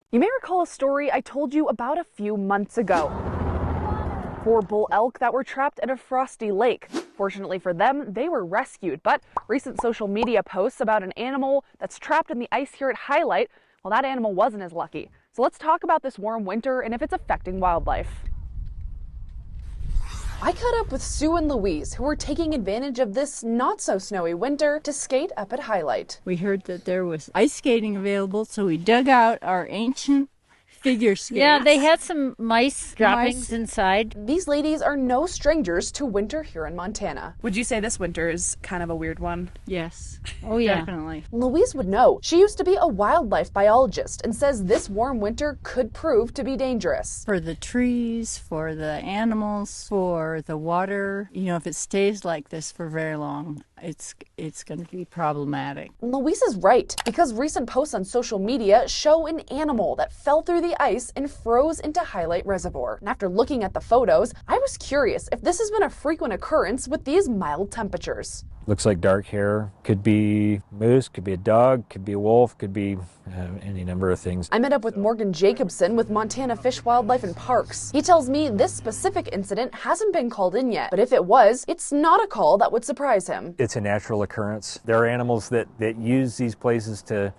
You may recall a story I told you about a few months ago. 4 bull elk that were trapped in a frosty lake. Fortunately for them, they were rescued, but recent social media posts about an animal that's trapped in the ice here at Hyalite, well, that animal wasn't as lucky. So let's talk about this warm winter and if it's affecting wildlife. I caught up with Sue and Louise, who were taking advantage of this not-so-snowy winter to skate up at Hyalite. We heard that there was ice skating available, so we dug out our ancient figure skates. Yeah, they had some mice droppings inside. These ladies are no strangers to winter here in Montana. Would you say this winter is kind of a weird one? Yes. Oh, yeah. Definitely. Louise would know. She used to be a wildlife biologist and says this warm winter could prove to be dangerous. For the trees, for the animals, for the water, if it stays like this for very long, it's going to be problematic. Louise is right, because recent posts on social media show an animal that fell through the ice and froze into Hyalite Reservoir. And after looking at the photos, I was curious if this has been a frequent occurrence with these mild temperatures. Looks like dark hair. Could be moose, could be a dog, could be a wolf, could be any number of things. I met up with Morgan Jacobson with Montana Fish, Wildlife and Parks. He tells me this specific incident hasn't been called in yet, but if it was, it's not a call that would surprise him. It's a natural occurrence. There are animals that use these places to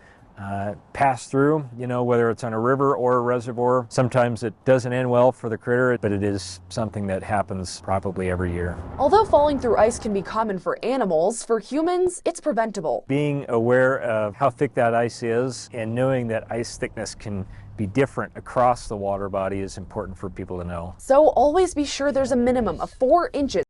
pass through, whether it's on a river or a reservoir. Sometimes it doesn't end well for the critter, but it is something that happens probably every year. Although falling through ice can be common for animals, for humans, it's preventable. Being aware of how thick that ice is and knowing that ice thickness can be different across the water body is important for people to know. So always be sure there's a minimum of 4 inches